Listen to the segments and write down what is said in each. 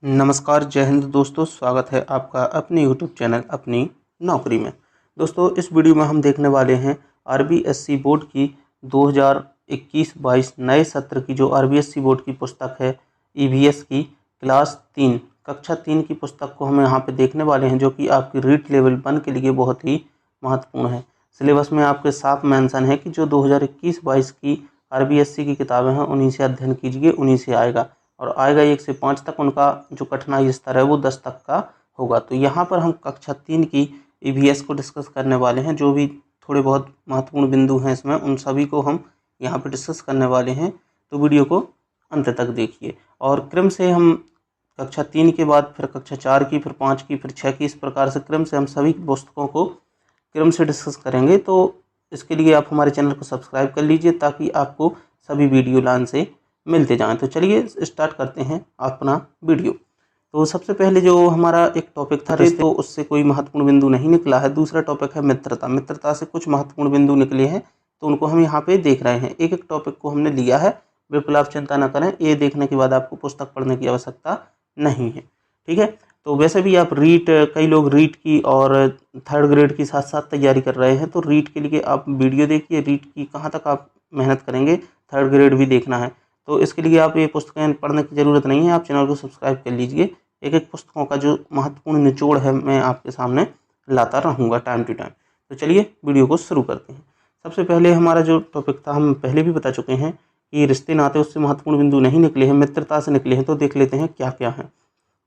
नमस्कार, जय हिंद दोस्तों। स्वागत है आपका अपने YouTube चैनल अपनी नौकरी में। दोस्तों, इस वीडियो में हम देखने वाले हैं आरबीएससी बोर्ड की 2021-22 नए सत्र की जो आरबीएससी बोर्ड की पुस्तक है ईवीएस की क्लास 3 कक्षा 3 की पुस्तक को हम यहाँ पे देखने वाले हैं, जो कि आपकी रीट लेवल 1 के लिए बहुत ही महत्वपूर्ण है। सिलेबस में आपके साफ मेंशन है कि जो 2021-22 की आरबीएससी की किताबें हैं उन्हीं से अध्ययन कीजिए, उन्हीं से आएगा और आएगा 1 से 5 तक। उनका जो कठिनाई स्तर है वो 10 तक का होगा। तो यहाँ पर हम कक्षा 3 की ईवीएस को डिस्कस करने वाले हैं। जो भी थोड़े बहुत महत्वपूर्ण बिंदु हैं इसमें, उन सभी को हम यहाँ पर डिस्कस करने वाले हैं। तो वीडियो को अंत तक देखिए और क्रम से हम कक्षा 3 के बाद फिर कक्षा 4 की, फिर 5 की, फिर 6 की, इस प्रकार से क्रम से हम सभी पुस्तकों को क्रम से डिस्कस करेंगे। तो इसके लिए आप हमारे चैनल को सब्सक्राइब कर लीजिए ताकि आपको सभी वीडियो लाइन से मिलते जाएं। तो चलिए स्टार्ट करते हैं अपना वीडियो। तो सबसे पहले जो हमारा एक टॉपिक था, तो उससे कोई महत्वपूर्ण बिंदु नहीं निकला है। दूसरा टॉपिक है मित्रता। मित्रता से कुछ महत्वपूर्ण बिंदु निकले हैं, तो उनको हम यहाँ पे देख रहे हैं। एक एक टॉपिक को हमने लिया है, बिल्कुल आप चिंता न करें। ये देखने के बाद आपको पुस्तक पढ़ने की आवश्यकता नहीं है, ठीक है। तो वैसे भी आप रीट, कई लोग रीट की और 3rd ग्रेड की साथ साथ तैयारी कर रहे हैं, तो रीट के लिए आप वीडियो देखिए। रीट की कहाँ तक आप मेहनत करेंगे, 3rd ग्रेड भी देखना है, तो इसके लिए आप ये पुस्तकें पढ़ने की ज़रूरत नहीं है। आप चैनल को सब्सक्राइब कर लीजिए। एक एक पुस्तकों का जो महत्वपूर्ण निचोड़ है मैं आपके सामने लाता रहूँगा टाइम टू टाइम। तो चलिए वीडियो को शुरू करते हैं। सबसे पहले हमारा जो टॉपिक था, हम पहले भी बता चुके हैं कि रिश्ते नाते उससे महत्वपूर्ण बिंदु नहीं निकले हैं, मित्रता से निकले हैं। तो देख लेते हैं क्या क्या है।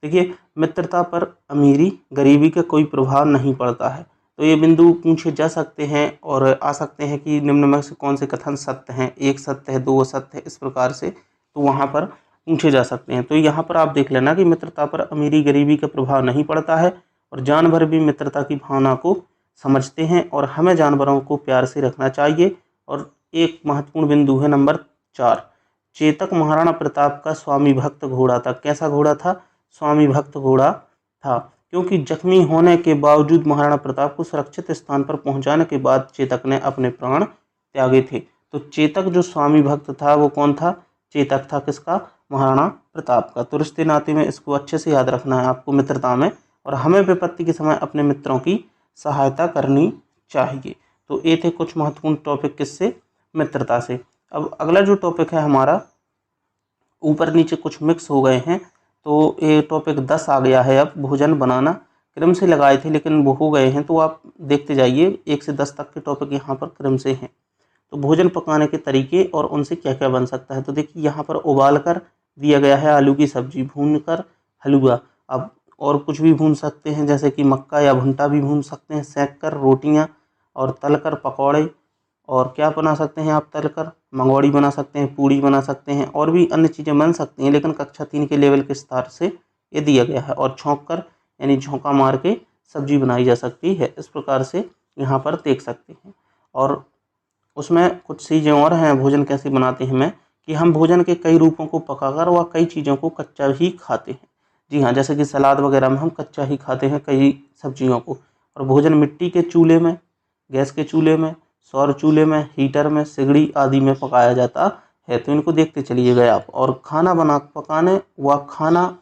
देखिए, मित्रता पर अमीरी गरीबी का कोई प्रभाव नहीं पड़ता है। तो ये बिंदु पूछे जा सकते हैं और आ सकते हैं कि निम्न में से कौन से कथन सत्य हैं, एक सत्य है, दो असत्य है, इस प्रकार से तो वहाँ पर पूछे जा सकते हैं। तो यहाँ पर आप देख लेना कि मित्रता पर अमीरी गरीबी का प्रभाव नहीं पड़ता है और जानवर भी मित्रता की भावना को समझते हैं और हमें जानवरों को प्यार से रखना चाहिए। और एक महत्वपूर्ण बिंदु है नंबर 4, चेतक महाराणा प्रताप का स्वामी भक्त घोड़ा था। कैसा घोड़ा था? स्वामी भक्त घोड़ा था, क्योंकि जख्मी होने के बावजूद महाराणा प्रताप को सुरक्षित स्थान पर पहुंचाने के बाद चेतक ने अपने प्राण त्यागे थे। तो चेतक जो स्वामी भक्त था वो कौन था? चेतक था। किसका? महाराणा प्रताप का। तो रिश्ते नाते में इसको अच्छे से याद रखना है आपको, मित्रता में। और हमें विपत्ति के समय अपने मित्रों की सहायता करनी चाहिए। तो ये थे कुछ महत्वपूर्ण टॉपिक किससे? मित्रता से। अब अगला जो टॉपिक है हमारा, ऊपर नीचे कुछ मिक्स हो गए हैं, तो ये टॉपिक 10 आ गया है। अब भोजन बनाना क्रम से लगाए थे लेकिन वो हो गए हैं, तो आप देखते जाइए 1 से 10 तक के टॉपिक यहाँ पर क्रम से हैं। तो भोजन पकाने के तरीके और उनसे क्या क्या बन सकता है। तो देखिए, यहाँ पर उबाल कर दिया गया है आलू की सब्जी, भून कर हलवा। अब और कुछ भी भून सकते हैं, जैसे कि मक्का या भुट्टा भी भून सकते हैं, सेंक कर रोटियाँ, और तल कर पकौड़े। और क्या बना सकते हैं आप? तल कर मंगोड़ी बना सकते हैं, पूड़ी बना सकते हैं, और भी अन्य चीज़ें बन सकती हैं, लेकिन कक्षा 3 के लेवल के स्तर से ये दिया गया है। और छौंक कर यानी झोंका मार के सब्जी बनाई जा सकती है, इस प्रकार से यहाँ पर देख सकते हैं। और उसमें कुछ चीज़ें और हैं भोजन कैसे बनाते हैं मैं, कि हम भोजन के कई रूपों को पकाकर व कई चीज़ों को कच्चा ही खाते हैं। जी हाँ, जैसे कि सलाद वगैरह में हम कच्चा ही खाते हैं कई सब्जियों को। और भोजन मिट्टी के चूल्हे में, गैस के चूल्हे में, सौर चूल्हे में, हीटर में, सिगड़ी आदि में पकाया जाता है। तो इनको देखते चलिएगा आप। और खाना पकाने व खाना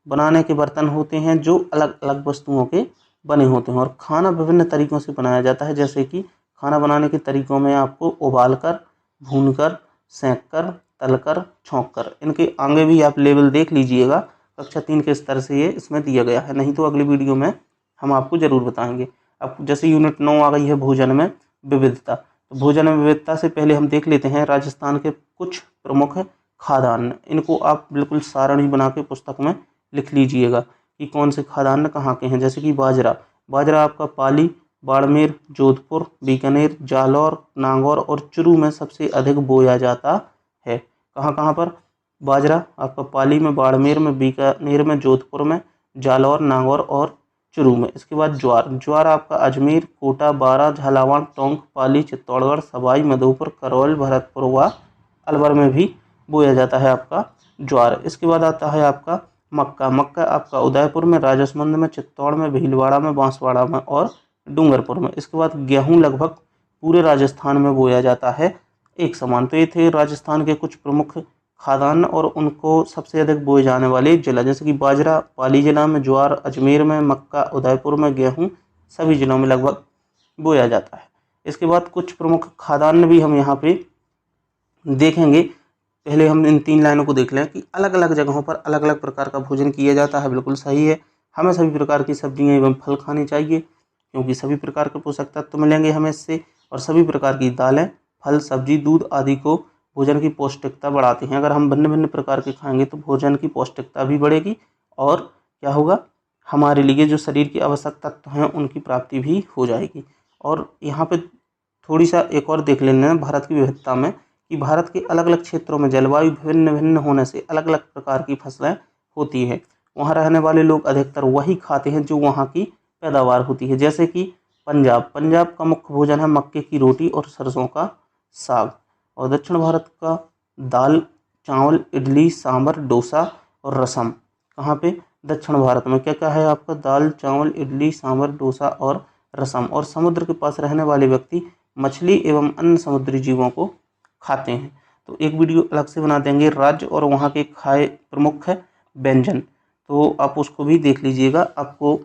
बनाने के बर्तन होते हैं जो अलग अलग वस्तुओं के बने होते हैं। और खाना विभिन्न तरीक़ों से बनाया जाता है, जैसे कि खाना बनाने के तरीक़ों में आपको उबाल कर, भून कर, सेंक कर, तल कर, छौंक कर, इनके आगे भी आप लेवल देख लीजिएगा। कक्षा 3 के स्तर से ये इसमें दिया गया है, नहीं तो अगली वीडियो में हम आपको ज़रूर बताएंगे। अब जैसे यूनिट 9 आ गई है भोजन में विविधता। तो भोजन में विविधता से पहले हम देख लेते हैं राजस्थान के कुछ प्रमुख खाद्यान्न। इनको आप बिल्कुल सारणी बना के पुस्तक में लिख लीजिएगा कि कौन से खाद्यान्न कहाँ के हैं। जैसे कि बाजरा। बाजरा आपका पाली, बाड़मेर, जोधपुर, बीकानेर, जालौर, नागौर और चूरू में सबसे अधिक बोया जाता है। कहाँ कहाँ पर? बाजरा आपका पाली में, बाड़मेर में, बीकानेर में, जोधपुर में, जालौर, नागौर और चूरू में। इसके बाद ज्वार। ज्वार आपका अजमेर, कोटा, बारा, झालावाड़, टोंक, पाली, चित्तौड़गढ़, सवाई माधोपुर, करौल, भरतपुर व अलवर में भी बोया जाता है आपका ज्वार। इसके बाद आता है आपका मक्का। मक्का आपका उदयपुर में, राजसमंद में, चित्तौड़ में, भीलवाड़ा में, बांसवाड़ा में और डूंगरपुर में। इसके बाद गेहूँ लगभग पूरे राजस्थान में बोया जाता है एक समान। तो ये थे राजस्थान के कुछ प्रमुख खाद्यान्न और उनको सबसे अधिक बोए जाने वाले जिला, जैसे कि बाजरा पाली जिला में, ज्वार अजमेर में, मक्का उदयपुर में, गेहूं सभी जिलों में लगभग बोया जाता है। इसके बाद कुछ प्रमुख खाद्यान्न भी हम यहाँ पे देखेंगे। पहले हम इन 3 लाइनों को देख लें कि अलग अलग जगहों पर अलग अलग प्रकार का भोजन किया जाता है। बिल्कुल सही है, हमें सभी प्रकार की सब्जियां एवं फल खाने चाहिए क्योंकि सभी प्रकार के पोषक तत्व मिलेंगे हमें इससे, और सभी प्रकार की दालें, फल, सब्जी, दूध आदि को भोजन की पौष्टिकता बढ़ाते हैं। अगर हम भिन्न भिन्न प्रकार के खाएंगे तो भोजन की पौष्टिकता भी बढ़ेगी और क्या होगा, हमारे लिए जो शरीर की आवश्यक तत्व हैं उनकी प्राप्ति भी हो जाएगी। और यहाँ पे थोड़ी सा एक और देख लेना है भारत की विविधता में कि भारत के अलग अलग क्षेत्रों में जलवायु भिन्न भिन्न होने से अलग अलग प्रकार की फसलें होती है। वहाँ रहने वाले लोग अधिकतर वही खाते हैं जो वहाँ की पैदावार होती है। जैसे कि पंजाब का मुख्य भोजन है मक्के की रोटी और सरसों का साग। और दक्षिण भारत का दाल चावल इडली सांभर डोसा और रसम। कहाँ पे, दक्षिण भारत में क्या क्या है आपका, दाल चावल इडली सांभर डोसा और रसम। और समुद्र के पास रहने वाले व्यक्ति मछली एवं अन्य समुद्री जीवों को खाते हैं। तो एक वीडियो अलग से बना देंगे राज्य और वहाँ के खाए प्रमुख है व्यंजन, तो आप उसको भी देख लीजिएगा, आपको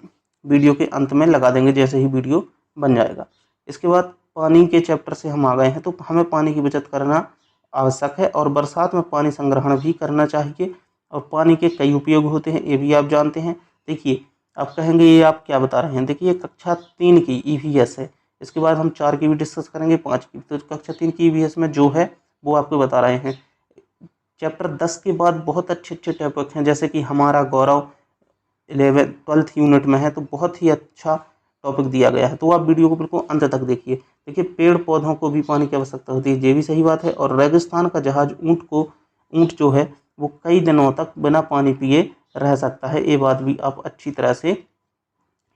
वीडियो के अंत में लगा देंगे जैसे ही वीडियो बन जाएगा। इसके बाद पानी के चैप्टर से हम आ गए हैं, तो हमें पानी की बचत करना आवश्यक है और बरसात में पानी संग्रहण भी करना चाहिए। और पानी के कई उपयोग होते हैं, ये भी आप जानते हैं। देखिए, आप कहेंगे ये आप क्या बता रहे हैं। देखिए, कक्षा 3 की EVS है, इसके बाद हम 4 की भी डिस्कस करेंगे, 5 की। तो कक्षा 3 की EVS में जो है वो आपको बता रहे हैं। चैप्टर 10 के बाद बहुत अच्छे अच्छे टॉपिक हैं, जैसे कि हमारा गौरव 12th यूनिट में है, तो बहुत ही अच्छा टॉपिक दिया गया है। तो आप वीडियो को बिल्कुल अंत तक देखिए। देखिए, पेड़ पौधों को भी पानी की आवश्यकता होती है, ये भी सही बात है। और रेगिस्तान का जहाज ऊँट जो है वो कई दिनों तक बिना पानी पिए रह सकता है, ये बात भी आप अच्छी तरह से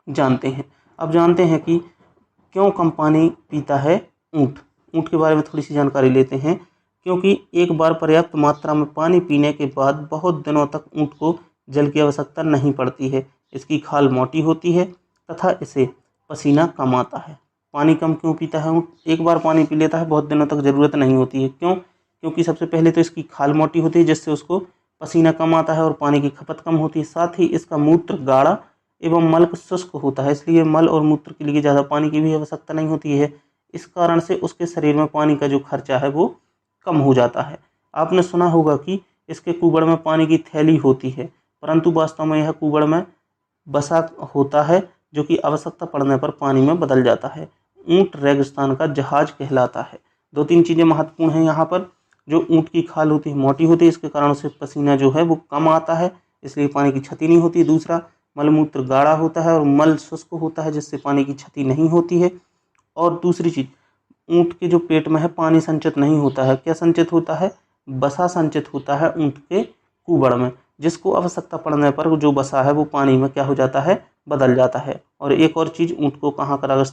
जानते हैं। अब जानते हैं कि क्यों कम पानी पीता है ऊँट के बारे में थोड़ी सी जानकारी लेते हैं। क्योंकि एक बार पर्याप्त मात्रा में पानी पीने के बाद बहुत दिनों तक ऊँट को जल की आवश्यकता नहीं पड़ती है। इसकी खाल मोटी होती है तथा इसे पसीना कम आता है। पानी कम क्यों पीता है ऊँट? एक बार पानी पी लेता है, बहुत दिनों तक ज़रूरत नहीं होती है। क्यों? क्योंकि सबसे पहले तो इसकी खाल मोटी होती है जिससे उसको पसीना कम आता है और पानी की खपत कम होती है। साथ ही इसका मूत्र गाढ़ा एवं मल शुष्क होता है, इसलिए मल और मूत्र के लिए ज़्यादा पानी की भी आवश्यकता नहीं होती है। इस कारण से उसके शरीर में पानी का जो खर्चा है वो कम हो जाता है। आपने सुना होगा कि इसके कुबड़ में पानी की थैली होती है, परंतु वास्तव में यह कुबड़ में बसा होता है जो कि आवश्यकता पड़ने पर पानी में बदल जाता है। ऊँट रेगिस्तान का जहाज कहलाता है। 2-3 चीज़ें महत्वपूर्ण हैं यहाँ पर। जो ऊँट की खाल होती है मोटी होती है, इसके कारण से पसीना जो है वो कम आता है, इसलिए पानी की क्षति नहीं होती। दूसरा, मलमूत्र गाढ़ा होता है और मल शुष्क होता है जिससे पानी की क्षति नहीं होती है। और दूसरी चीज़, ऊँट के जो पेट में है पानी संचित नहीं होता है। क्या संचित होता है? बसा संचित होता है ऊँट के कुबड़ में, जिसको आवश्यकता पड़ने पर जो बसा है वो पानी में क्या हो जाता है, बदल जाता है। और एक और चीज़, ऊँट को कहाँ का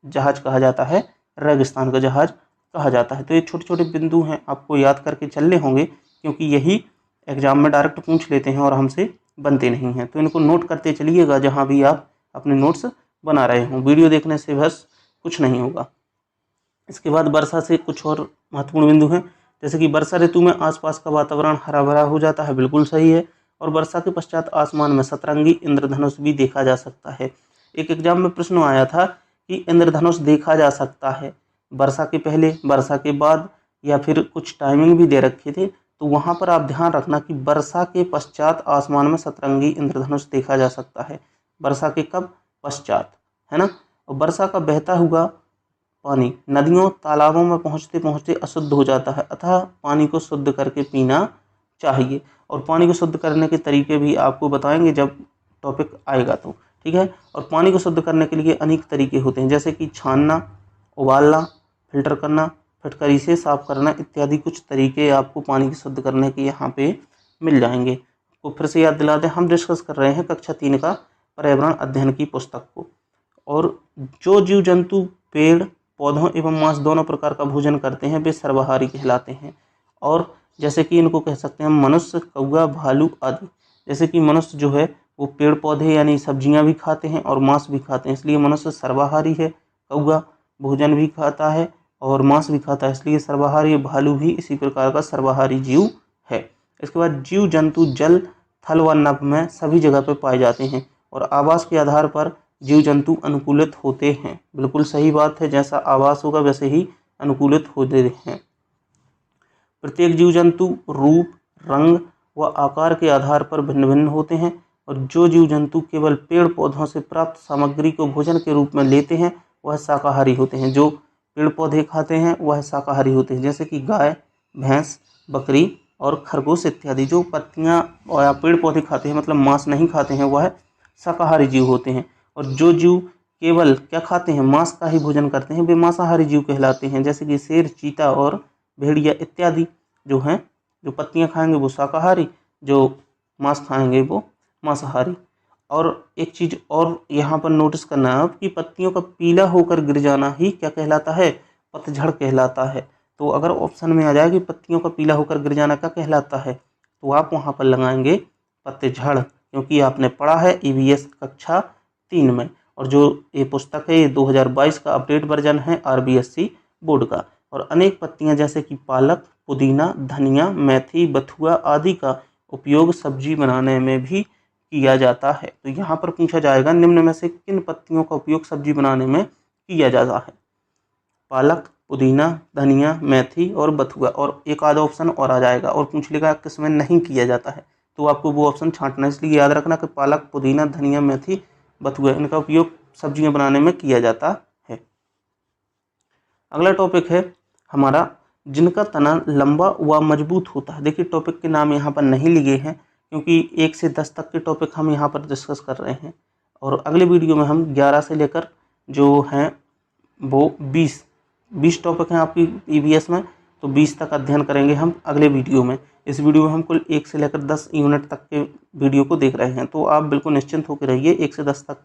जहाज कहा जाता है? रेगिस्तान का जहाज कहा जाता है। तो ये छोटे छोटे बिंदु हैं, आपको याद करके चलने होंगे क्योंकि यही एग्जाम में डायरेक्ट पूछ लेते हैं और हमसे बनते नहीं हैं। तो इनको नोट करते चलिएगा जहाँ भी आप अपने नोट्स बना रहे हों। वीडियो देखने से बस कुछ नहीं होगा। इसके बाद वर्षा से कुछ और महत्वपूर्ण बिंदु हैं, जैसे कि वर्षा ऋतु में आसपास का वातावरण हरा भरा हो जाता है, बिल्कुल सही है। और वर्षा के पश्चात आसमान में सतरंगी इंद्रधनुष भी देखा जा सकता है। एक एग्जाम में प्रश्न आया था कि इंद्रधनुष देखा जा सकता है वर्षा के पहले, वर्षा के बाद, या फिर कुछ टाइमिंग भी दे रखे थे। तो वहाँ पर आप ध्यान रखना कि वर्षा के पश्चात आसमान में सतरंगी इंद्रधनुष देखा जा सकता है। वर्षा के कब? पश्चात, है ना। और वर्षा का बहता हुआ पानी नदियों तालाबों में पहुँचते पहुँचते अशुद्ध हो जाता है, अतः पानी को शुद्ध करके पीना चाहिए। और पानी को शुद्ध करने के तरीके भी आपको बताएंगे जब टॉपिक आएगा तो, ठीक है। और पानी को शुद्ध करने के लिए अनेक तरीके होते हैं, जैसे कि छानना, उबालना, फिल्टर करना, फिटकरी से साफ करना इत्यादि कुछ तरीके आपको पानी की शुद्ध करने के यहाँ पे मिल जाएंगे। तो फिर से याद दिला दें, हम डिस्कस कर रहे हैं कक्षा 3 का पर्यावरण अध्ययन की पुस्तक को। और जो जीव जंतु पेड़ पौधों एवं मांस दोनों प्रकार का भोजन करते हैं वे सर्वाहारी कहलाते हैं। और जैसे कि इनको कह सकते हैं मनुष्य, कौवा, भालू आदि। जैसे कि मनुष्य जो है वो पेड़ पौधे यानी सब्जियां भी खाते हैं और मांस भी खाते हैं, इसलिए मनुष्य सर्वाहारी है। कौवा भोजन भी खाता है और मांस भी खाता है, इसलिए सर्वाहारी। भालू भी इसी प्रकार का सर्वाहारी जीव है। इसके बाद जीव जंतु जल, थल व नभ में सभी जगह पर पाए जाते हैं और आवास के आधार पर जीव जंतु अनुकूलित होते हैं। बिल्कुल सही बात है, जैसा आवास होगा वैसे ही अनुकूलित होते हैं। प्रत्येक जीव जंतु रूप, रंग व आकार के आधार पर भिन्न भिन्न होते हैं और जो जीव जंतु केवल पेड़ पौधों से प्राप्त सामग्री को भोजन के रूप में लेते हैं वह शाकाहारी होते हैं। जो पेड़ पौधे खाते हैं वह शाकाहारी होते हैं, जैसे कि गाय, भैंस, बकरी और खरगोश इत्यादि। जो पत्तियां या पेड़ पौधे खाते हैं, मतलब मांस नहीं खाते हैं, वह शाकाहारी जीव होते हैं। और जो जीव केवल क्या खाते हैं, मांस का ही भोजन करते हैं, वे मांसाहारी जीव कहलाते हैं, जैसे कि शेर, चीता और भेड़िया इत्यादि जो हैं। जो पत्तियां खाएंगे वो शाकाहारी, जो मांस खाएंगे वो मांसाहारी। और एक चीज़ और यहाँ पर नोटिस करना है कि पत्तियों का पीला होकर गिर जाना ही क्या कहलाता है, पतझड़ कहलाता है। तो अगर ऑप्शन में आ जाए कि पत्तियों का पीला होकर गिर जाना क्या कहलाता है, तो आप वहाँ पर लगाएंगे पतझड़, क्योंकि आपने पढ़ा है EVS कक्षा 3 में। और जो ये पुस्तक है ये 2022 का अपडेट वर्जन है RBSC बोर्ड का। और अनेक पत्तियां जैसे कि पालक, पुदीना, धनिया, मेथी, बथुआ आदि का उपयोग सब्जी बनाने में भी किया जाता है। तो यहाँ पर पूछा जाएगा निम्न में से किन पत्तियों का उपयोग सब्जी बनाने में किया जाता है। पालक, पुदीना, धनिया, मेथी और बथुआ, और एक आधा ऑप्शन और आ जाएगा और पूछ लेगा किसमें नहीं किया जाता है, तो आपको वो ऑप्शन छांटना। इसलिए याद रखना कि पालक, पुदीना, धनिया, मेथी, बथुआ इनका उपयोग सब्जियां बनाने में किया जाता है। अगला टॉपिक है हमारा जिनका तना लंबा व मजबूत होता है। देखिए टॉपिक के नाम यहाँ पर नहीं लिए हैं क्योंकि 1 से 10 तक के टॉपिक हम यहाँ पर डिस्कस कर रहे हैं और अगले वीडियो में हम 11 से लेकर जो हैं वो 20 टॉपिक हैं आपकी EVS में, तो 20 तक अध्ययन करेंगे हम अगले वीडियो में। इस वीडियो में हम कुल 1 से लेकर 10 यूनिट तक के वीडियो को देख रहे हैं, तो आप बिल्कुल निश्चिंत होकर रहिए। 1 से 10 तक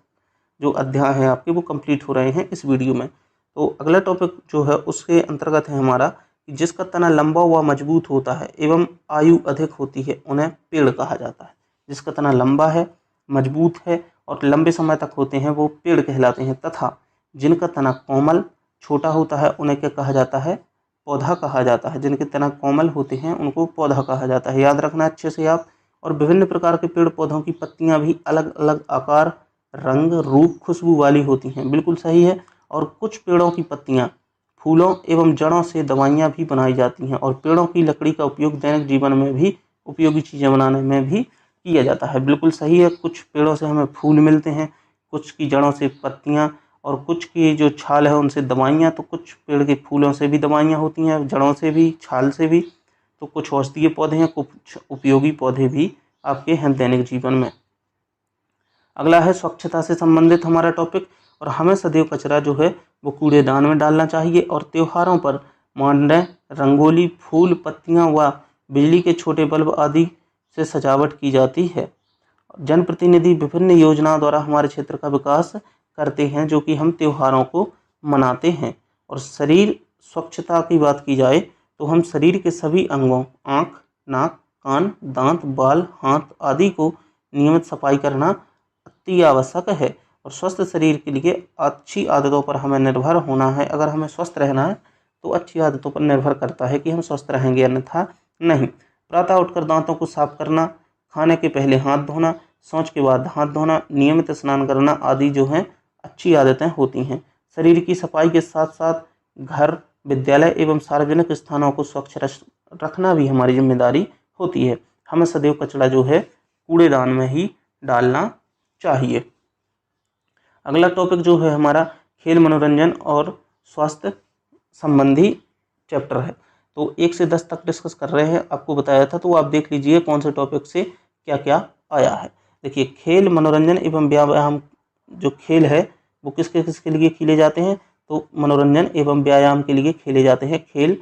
जो अध्याय हैं आपके वो कंप्लीट हो रहे हैं इस वीडियो में। तो अगला टॉपिक जो है उसके अंतर्गत है हमारा जिसका तना लंबा व मजबूत होता है एवं आयु अधिक होती है उन्हें पेड़ कहा जाता है। जिसका तना लंबा है, मजबूत है और लंबे समय तक होते हैं वो पेड़ कहलाते हैं। तथा जिनका तना कोमल, छोटा होता है उन्हें क्या कहा जाता है, पौधा कहा जाता है। जिनके तना कोमल होते हैं उनको पौधा कहा जाता है। याद रखना अच्छे से आप। और विभिन्न प्रकार के पेड़ पौधों की पत्तियां भी अलग अलग आकार, रंग, रूप, खुशबू वाली होती हैं। बिल्कुल सही है। और कुछ पेड़ों की पत्तियां फूलों एवं जड़ों से दवाइयाँ भी बनाई जाती हैं और पेड़ों की लकड़ी का उपयोग दैनिक जीवन में भी उपयोगी चीज़ें बनाने में भी किया जाता है। बिल्कुल सही है। कुछ पेड़ों से हमें फूल मिलते हैं, कुछ की जड़ों से पत्तियां और कुछ की जो छाल है उनसे दवाइयाँ। तो कुछ पेड़ के फूलों से भी दवाइयाँ होती हैं, जड़ों से भी, छाल से भी। तो कुछ औषधीय पौधे हैं, कुछ उपयोगी पौधे भी आपके हैं दैनिक जीवन में। अगला है स्वच्छता से संबंधित हमारा टॉपिक। और हमें सदैव कचरा जो है वो कूड़ेदान में डालना चाहिए। और त्योहारों पर मांडे, रंगोली, फूल, पत्तियां व बिजली के छोटे बल्ब आदि से सजावट की जाती है। जनप्रतिनिधि विभिन्न योजनाओं द्वारा हमारे क्षेत्र का विकास करते हैं जो कि हम त्योहारों को मनाते हैं। और शरीर स्वच्छता की बात की जाए तो हम शरीर के सभी अंगों, आँख, नाक, कान, दांत, बाल, हाथ आदि को नियमित सफाई करना अति आवश्यक है। और स्वस्थ शरीर के लिए अच्छी आदतों पर हमें निर्भर होना है। अगर हमें स्वस्थ रहना है तो अच्छी आदतों पर निर्भर करता है कि हम स्वस्थ रहेंगे, अन्यथा नहीं। प्रातः उठकर दांतों को साफ करना, खाने के पहले हाथ धोना, शौच के बाद हाथ धोना, नियमित स्नान करना आदि जो हैं अच्छी आदतें होती हैं। शरीर की सफाई के साथ साथ घर, विद्यालय एवं सार्वजनिक स्थानों को स्वच्छ रखना भी हमारी जिम्मेदारी होती है। हमें सदैव कचरा जो है कूड़ेदान में ही डालना चाहिए। अगला टॉपिक जो है हमारा खेल, मनोरंजन और स्वास्थ्य संबंधी चैप्टर है। तो 1 से 10 तक डिस्कस कर रहे हैं, आपको बताया था, तो आप देख लीजिए कौन से टॉपिक से क्या क्या आया है। देखिए खेल, मनोरंजन एवं व्यायाम। जो खेल है वो किसके किसके लिए खेले जाते हैं, तो मनोरंजन एवं व्यायाम के लिए खेले जाते हैं। खेल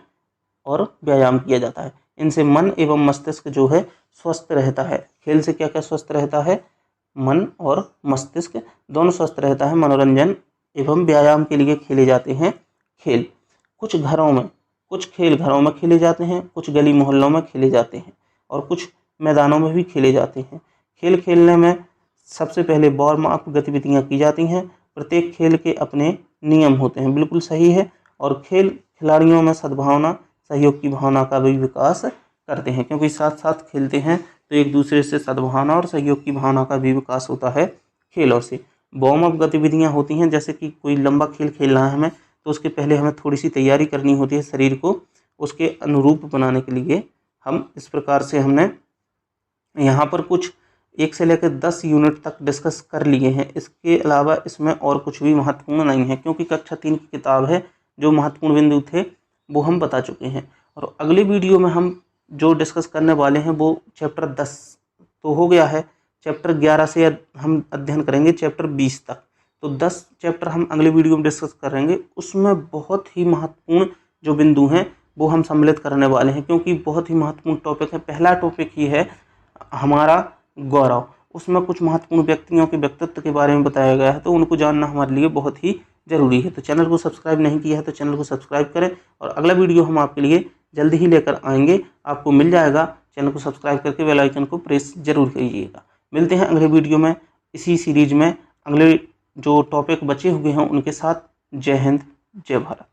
और व्यायाम किया जाता है, इनसे मन एवं मस्तिष्क जो है स्वस्थ रहता है। खेल से क्या क्या स्वस्थ रहता है, मन और मस्तिष्क दोनों स्वस्थ रहता है। मनोरंजन एवं व्यायाम के लिए खेले जाते हैं खेल। कुछ खेल घरों में खेले जाते हैं, कुछ गली मोहल्लों में खेले जाते हैं और कुछ मैदानों में भी खेले जाते हैं। खेल खेलने में सबसे पहले वार्म अप गतिविधियां की जाती हैं। प्रत्येक खेल के अपने नियम होते हैं। बिल्कुल सही है। और खेल खिलाड़ियों में सद्भावना, सहयोग की भावना का भी विकास करते हैं, क्योंकि साथ साथ खेलते हैं तो एक दूसरे से सद्भावना और सहयोग की भावना का भी विकास होता है खेलों से। वार्म अप गतिविधियाँ होती हैं, जैसे कि कोई लंबा खेल खेलना है हमें, तो उसके पहले हमें थोड़ी सी तैयारी करनी होती है शरीर को उसके अनुरूप बनाने के लिए। हम इस प्रकार से हमने यहाँ पर कुछ 1 से लेकर 10 यूनिट तक डिस्कस कर लिए हैं। इसके अलावा इसमें और कुछ भी महत्वपूर्ण नहीं है, क्योंकि कक्षा 3 की किताब है, जो महत्वपूर्ण बिंदु थे वो हम बता चुके हैं। और अगले वीडियो में हम जो डिस्कस करने वाले हैं वो चैप्टर 10 तो हो गया है, चैप्टर 11 से हम अध्ययन करेंगे चैप्टर 20 तक। तो 10 चैप्टर हम अगले वीडियो में डिस्कस करेंगे। उसमें बहुत ही महत्वपूर्ण जो बिंदु हैं वो हम सम्मिलित करने वाले हैं, क्योंकि बहुत ही महत्वपूर्ण टॉपिक है। पहला टॉपिक ही है हमारा गौरव। उसमें कुछ महत्वपूर्ण व्यक्तियों के व्यक्तित्व के बारे में बताया गया है, तो उनको जानना हमारे लिए बहुत ही ज़रूरी है। तो चैनल को सब्सक्राइब नहीं किया है तो चैनल को सब्सक्राइब करें, और अगला वीडियो हम आपके लिए जल्दी ही लेकर आएंगे, आपको मिल जाएगा। चैनल को सब्सक्राइब करके बेल आइकन को प्रेस जरूर कीजिएगा। मिलते हैं अगले वीडियो में, इसी सीरीज में अगले जो टॉपिक बचे हुए हैं उनके साथ। जय हिंद, जय भारत।